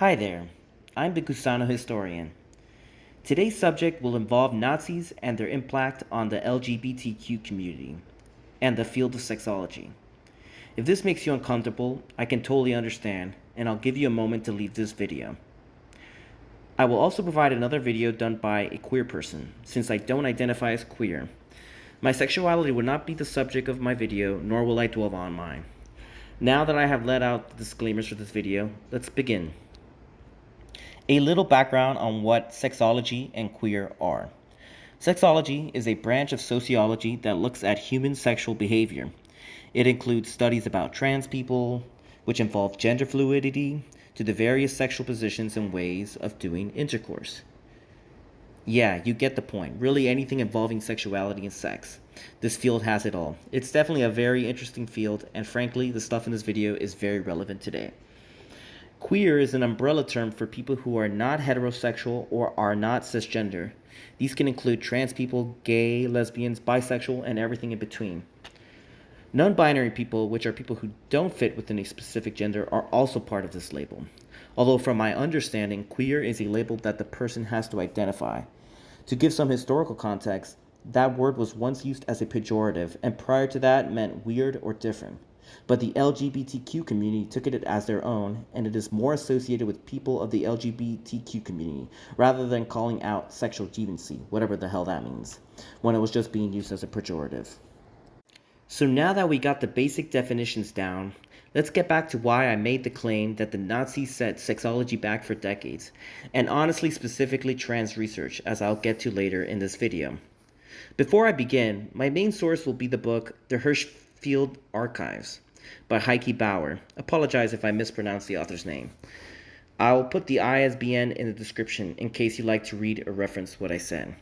Hi there, I'm the Gusano historian. Today's subject will involve Nazis and their impact on the LGBTQ community and the field of sexology. If this makes you uncomfortable, I can totally understand, and I'll give you a moment to leave this video. I will also provide another video done by a queer person, since I don't identify as queer. My sexuality will not be the subject of my video, nor will I dwell on mine. Now that I have let out the disclaimers for this video, let's begin. A little background on what sexology and queer are. Sexology is a branch of sociology that looks at human sexual behavior. It includes studies about trans people, which involve gender fluidity, to the various sexual positions and ways of doing intercourse. Yeah, you get the point. Really anything involving sexuality and sex. This field has it all. It's definitely a very interesting field, and frankly, the stuff in this video is very relevant today. Queer is an umbrella term for people who are not heterosexual or are not cisgender. These can include trans people, gay, lesbians, bisexual, and everything in between. Non-binary people, which are people who don't fit within a specific gender, are also part of this label. Although from my understanding, queer is a label that the person has to identify. To give some historical context, that word was once used as a pejorative, and prior to that meant weird or different. But the LGBTQ community took it as their own, and it is more associated with people of the LGBTQ community, rather than calling out sexual deviancy, whatever the hell that means, when it was just being used as a pejorative. So now that we got the basic definitions down, let's get back to why I made the claim that the Nazis set sexology back for decades, and honestly specifically trans research, as I'll get to later in this video. Before I begin, my main source will be the book The Hirschfeld Archives by Heike Bauer. Apologize if I mispronounce the author's name. I'll put the ISBN in the description in case you'd like to read or reference what I said.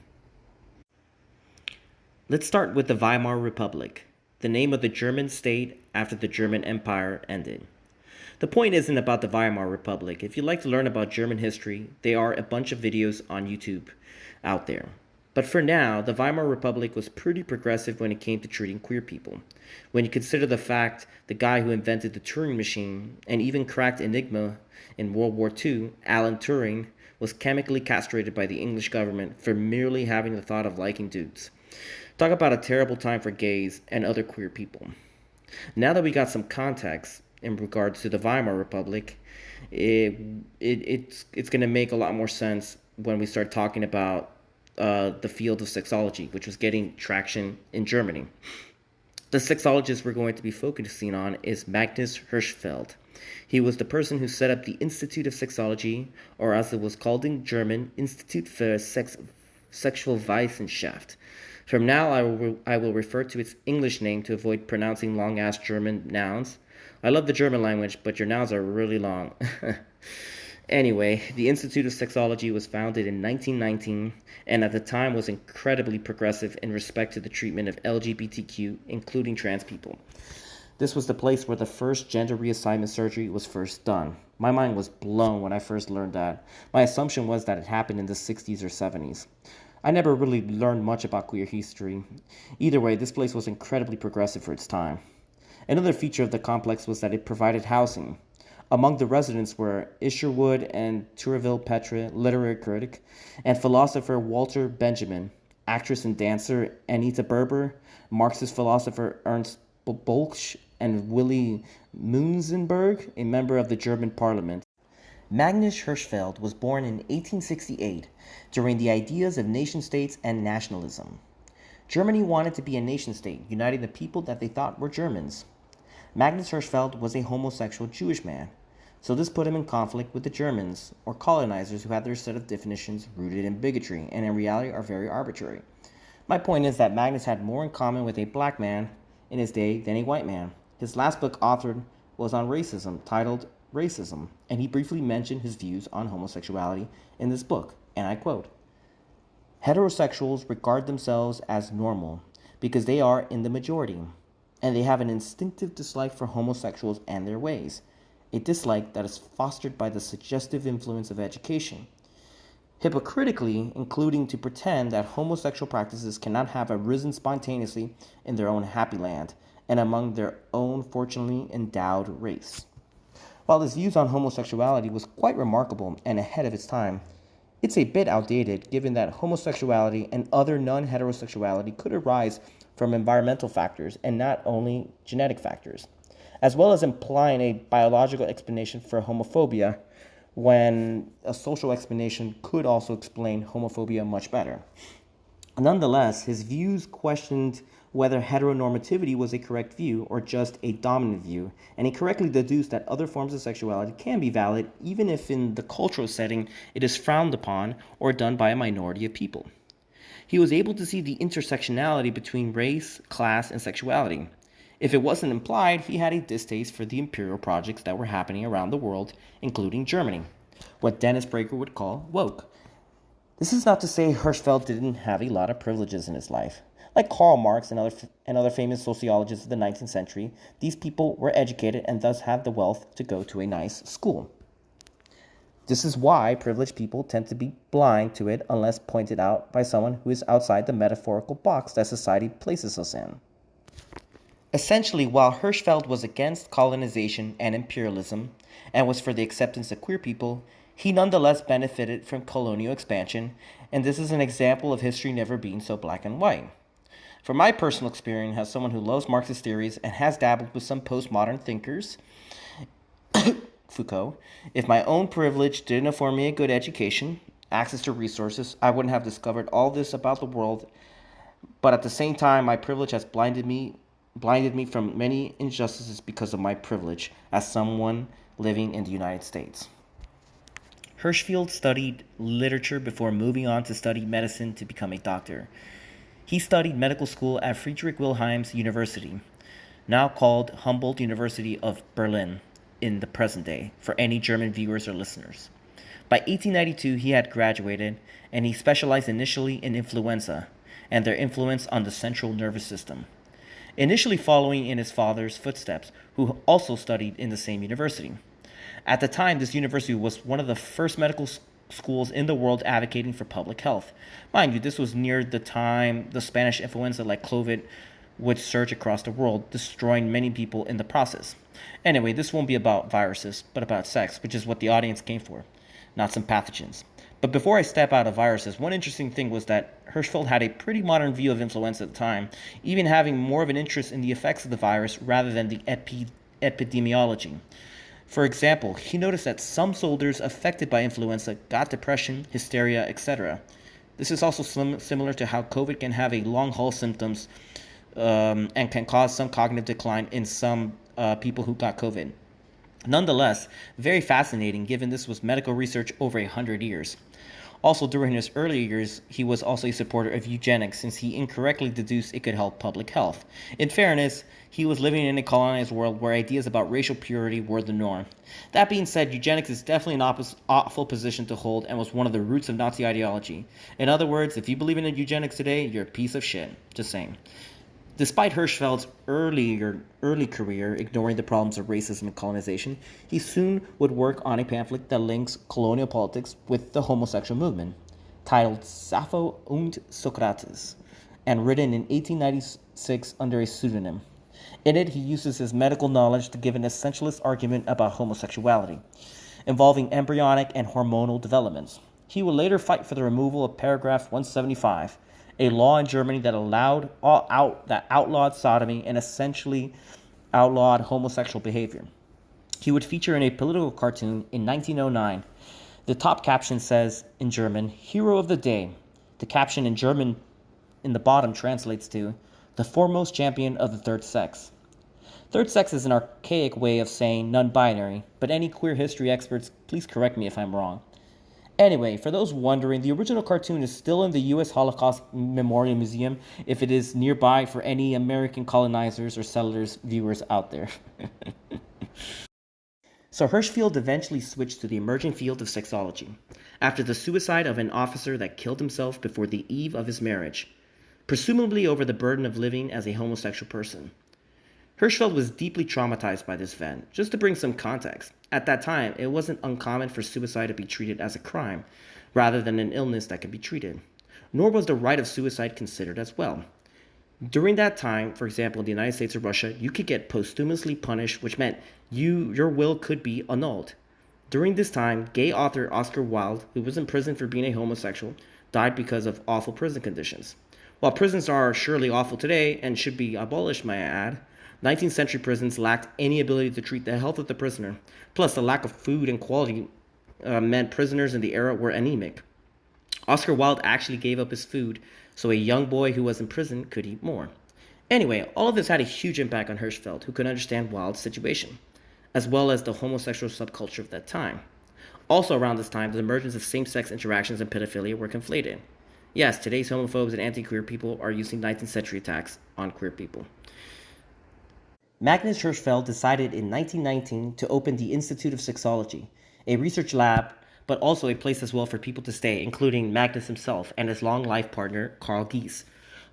Let's start with the Weimar Republic, the name of the German state after the German Empire ended. The point isn't about the Weimar Republic. If you'd like to learn about German history, there are a bunch of videos on YouTube out there. But for now, the Weimar Republic was pretty progressive when it came to treating queer people. When you consider the fact the guy who invented the Turing machine and even cracked Enigma in World War II, Alan Turing, was chemically castrated by the English government for merely having the thought of liking dudes. Talk about a terrible time for gays and other queer people. Now that we got some context in regards to the Weimar Republic, it's going to make a lot more sense when we start talking about the field of sexology, which was getting traction in Germany. The sexologist we're going to be focusing on is Magnus Hirschfeld. He was the person who set up the Institute of Sexology, or as it was called in German, Institut für Sexualwissenschaft. From now, I will refer to its English name to avoid pronouncing long-ass German nouns. I love the German language, but your nouns are really long. Anyway, the Institute of Sexology was founded in 1919 and at the time was incredibly progressive in respect to the treatment of LGBTQ, including trans people. This was the place where the first gender reassignment surgery was first done. My mind was blown when I first learned that. My assumption was that it happened in the 60s or 70s. I never really learned much about queer history. Either way, this place was incredibly progressive for its time. Another feature of the complex was that it provided housing. Among the residents were Isherwood and Tourville Petre, literary critic, and philosopher Walter Benjamin, actress and dancer Anita Berber, Marxist philosopher Ernst Bolch, and Willy Munzenberg, a member of the German parliament. Magnus Hirschfeld was born in 1868 during the ideas of nation-states and nationalism. Germany wanted to be a nation-state, uniting the people that they thought were Germans. Magnus Hirschfeld was a homosexual Jewish man, so this put him in conflict with the Germans, or colonizers, who had their set of definitions rooted in bigotry and in reality are very arbitrary. My point is that Magnus had more in common with a black man in his day than a white man. His last book authored was on racism, titled Racism, and he briefly mentioned his views on homosexuality in this book, and I quote, "Heterosexuals regard themselves as normal because they are in the majority, and they have an instinctive dislike for homosexuals and their ways, a dislike that is fostered by the suggestive influence of education. Hypocritically, including to pretend that homosexual practices cannot have arisen spontaneously in their own happy land and among their own fortunately endowed race." While his views on homosexuality was quite remarkable and ahead of its time, it's a bit outdated given that homosexuality and other non-heterosexuality could arise from environmental factors and not only genetic factors, as well as implying a biological explanation for homophobia when a social explanation could also explain homophobia much better. Nonetheless, his views questioned whether heteronormativity was a correct view or just a dominant view, and he correctly deduced that other forms of sexuality can be valid even if in the cultural setting it is frowned upon or done by a minority of people. He was able to see the intersectionality between race, class, and sexuality. If it wasn't implied, he had a distaste for the imperial projects that were happening around the world, including Germany, what Dennis Prager would call woke. This is not to say Hirschfeld didn't have a lot of privileges in his life. Like Karl Marx and other famous sociologists of the 19th century, these people were educated and thus had the wealth to go to a nice school. This is why privileged people tend to be blind to it unless pointed out by someone who is outside the metaphorical box that society places us in. Essentially, while Hirschfeld was against colonization and imperialism and was for the acceptance of queer people, he nonetheless benefited from colonial expansion, and this is an example of history never being so black and white. From my personal experience as someone who loves Marxist theories and has dabbled with some postmodern thinkers, Foucault, if my own privilege didn't afford me a good education, access to resources, I wouldn't have discovered all this about the world. But at the same time, my privilege has blinded me from many injustices because of my privilege as someone living in the United States. Hirschfeld studied literature before moving on to study medicine to become a doctor. He studied medical school at Friedrich Wilhelms University, now called Humboldt University of Berlin in the present day, for any German viewers or listeners. By 1892, he had graduated, and he specialized initially in influenza and their influence on the central nervous system, initially following in his father's footsteps, who also studied in the same university. At the time, this university was one of the first medical schools in the world advocating for public health. Mind you, this was near the time the Spanish influenza like COVID would surge across the world, destroying many people in the process. Anyway, this won't be about viruses, but about sex, which is what the audience came for, not some pathogens. But before I step out of viruses, one interesting thing was that Hirschfeld had a pretty modern view of influenza at the time, even having more of an interest in the effects of the virus rather than the epidemiology. For example, he noticed that some soldiers affected by influenza got depression, hysteria, etc. This is also similar to how COVID can have a long-haul symptoms and can cause some cognitive decline in some people who got COVID. Nonetheless, very fascinating given this was medical research over 100 years. Also, during his early years, he was also a supporter of eugenics since he incorrectly deduced it could help public health. In fairness, he was living in a colonized world where ideas about racial purity were the norm. That being said, eugenics is definitely an awful position to hold and was one of the roots of Nazi ideology. In other words, if you believe in eugenics today, you're a piece of shit. Just saying. Despite Hirschfeld's early career ignoring the problems of racism and colonization, he soon would work on a pamphlet that links colonial politics with the homosexual movement, titled Sappho und Sokrates, and written in 1896 under a pseudonym. In it, he uses his medical knowledge to give an essentialist argument about homosexuality, involving embryonic and hormonal developments. He would later fight for the removal of paragraph 175, a law in Germany that outlawed sodomy and essentially outlawed homosexual behavior. He would feature in a political cartoon in 1909. The top caption says, in German, "Hero of the Day." The caption in German in the bottom translates to, "The foremost champion of the third sex." Third sex is an archaic way of saying non-binary, but any queer history experts, please correct me if I'm wrong. Anyway, for those wondering, the original cartoon is still in the U.S. Holocaust Memorial Museum if it is nearby for any American colonizers or settlers viewers out there. So Hirschfeld eventually switched to the emerging field of sexology, after the suicide of an officer that killed himself before the eve of his marriage, presumably over the burden of living as a homosexual person. Hirschfeld was deeply traumatized by this event. Just to bring some context, at that time, it wasn't uncommon for suicide to be treated as a crime, rather than an illness that could be treated. Nor was the right of suicide considered as well. During that time, for example, in the United States or Russia, you could get posthumously punished, which meant your will could be annulled. During this time, gay author Oscar Wilde, who was in prison for being a homosexual, died because of awful prison conditions. While prisons are surely awful today and should be abolished, may I add, 19th century prisons lacked any ability to treat the health of the prisoner. Plus, the lack of food and quality meant prisoners in the era were anemic. Oscar Wilde actually gave up his food so a young boy who was in prison could eat more. Anyway, all of this had a huge impact on Hirschfeld, who could understand Wilde's situation, as well as the homosexual subculture of that time. Also, around this time, the emergence of same sex interactions and pedophilia were conflated. Yes, today's homophobes and anti queer people are using 19th century attacks on queer people. Magnus Hirschfeld decided in 1919 to open the Institute of Sexology, a research lab, but also a place as well for people to stay, including Magnus himself and his long life partner, Carl Gies.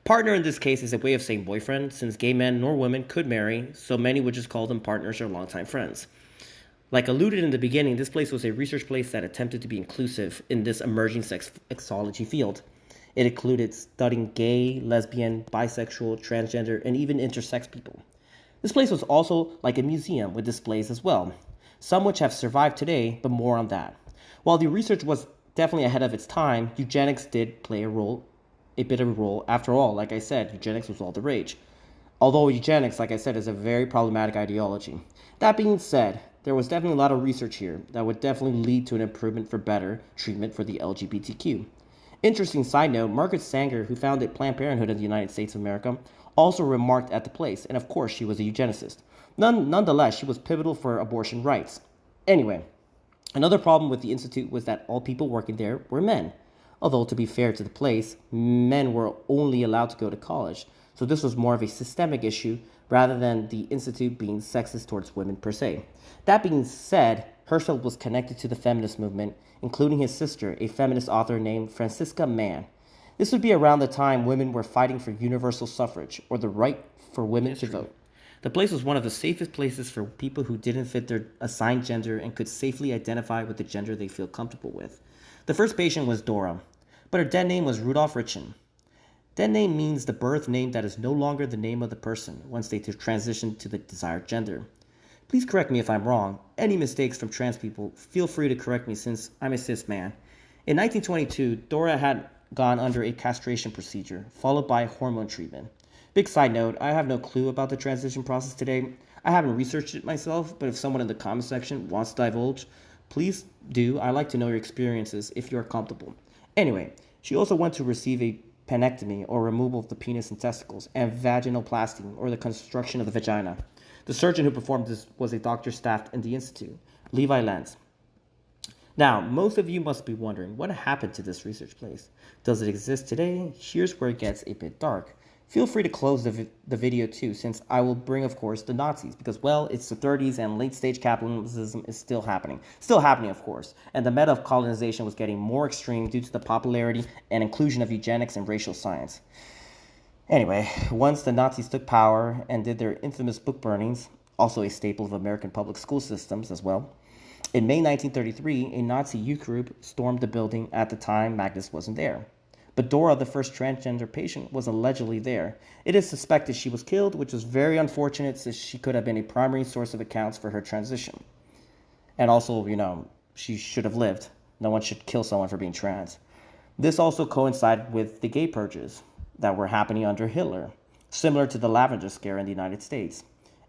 Partner in this case is a way of saying boyfriend, since gay men nor women could marry, so many would just call them partners or longtime friends. Like alluded in the beginning, this place was a research place that attempted to be inclusive in this emerging sexology field. It included studying gay, lesbian, bisexual, transgender, and even intersex people. This place was also like a museum with displays as well, some which have survived today, but more on that. While the research was definitely ahead of its time, eugenics did play a bit of a role. After all, like I said, eugenics was all the rage. Although eugenics, like I said, is a very problematic ideology. That being said, there was definitely a lot of research here that would definitely lead to an improvement for better treatment for the LGBTQ. Interesting side note, Margaret Sanger, who founded Planned Parenthood in the United States of America, also remarked at the place, and of course she was a eugenicist. Nonetheless, she was pivotal for abortion rights. Anyway, another problem with the Institute was that all people working there were men. Although, to be fair to the place, men were only allowed to go to college, so this was more of a systemic issue rather than the Institute being sexist towards women per se. That being said, Hirschfeld was connected to the feminist movement, including his sister, a feminist author named Francisca Mann. This would be around the time women were fighting for universal suffrage, or the right for women to vote. The place was one of the safest places for people who didn't fit their assigned gender and could safely identify with the gender they feel comfortable with. The first patient was Dora, but her dead name was Rudolph Richen. Dead name means the birth name that is no longer the name of the person once they transition to the desired gender. Please correct me if I'm wrong. Any mistakes from trans people, feel free to correct me since I'm a cis man. In 1922, Dora had gone under a castration procedure, followed by hormone treatment. Big side note, I have no clue about the transition process today. I haven't researched it myself, but if someone in the comment section wants to divulge, please do. I like to know your experiences if you're comfortable. Anyway, she also went to receive a penectomy, or removal of the penis and testicles, and vaginoplasty, or the construction of the vagina. The surgeon who performed this was a doctor staffed in the Institute, Levi Lenz. Now, most of you must be wondering, what happened to this research place? Does it exist today? Here's where it gets a bit dark. Feel free to close the video too, since I will bring, of course, the Nazis, because, well, it's the 30s and late-stage capitalism is still happening. Still happening, of course, and the meta of colonization was getting more extreme due to the popularity and inclusion of eugenics and racial science. Anyway, once the Nazis took power and did their infamous book burnings, also a staple of American public school systems as well, in May 1933, a Nazi youth group stormed the building. At the time, Magnus wasn't there. But Dora, the first transgender patient, was allegedly there. It is suspected she was killed, which was very unfortunate since she could have been a primary source of accounts for her transition. And also, she should have lived. No one should kill someone for being trans. This also coincided with the gay purges that were happening under Hitler, similar to the Lavender Scare in the United States.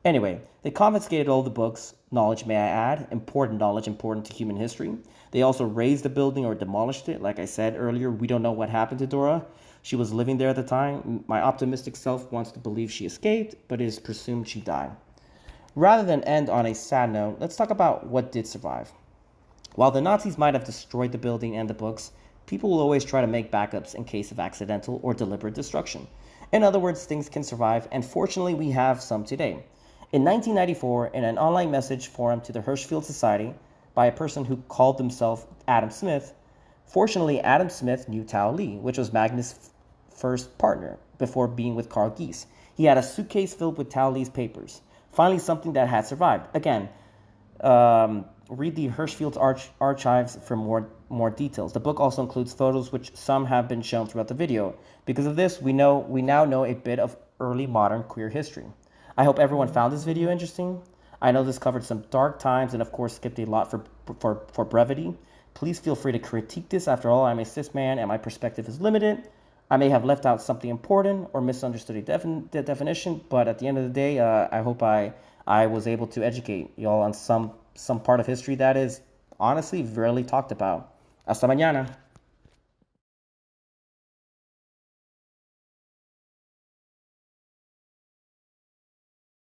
Anyway, they confiscated all the books, knowledge may I add, important knowledge important to human history. They also razed the building or demolished it. Like I said earlier, we don't know what happened to Dora. She was living there at the time. My optimistic self wants to believe she escaped, but it is presumed she died. Rather than end on a sad note, let's talk about what did survive. While the Nazis might have destroyed the building and the books, people will always try to make backups in case of accidental or deliberate destruction. In other words, things can survive, and fortunately we have some today. In 1994, in an online message forum to the Hirschfeld Society by a person who called himself Adam Smith, fortunately Adam Smith knew Tao Li, which was Magnus' first partner before being with Carl Gies. He had a suitcase filled with Tao Li's papers. Finally, something that had survived. Again, read the Hirschfeld archives for more details. The book also includes photos which some have been shown throughout the video. Because of this, we now know a bit of early modern queer history. I hope everyone found this video interesting. I know this covered some dark times and of course skipped a lot for brevity. Please feel free to critique this. After all, I'm a cis man and my perspective is limited. I may have left out something important or misunderstood a definition, but at the end of the day, I hope I was able to educate y'all on some part of history that is honestly rarely talked about. Hasta mañana.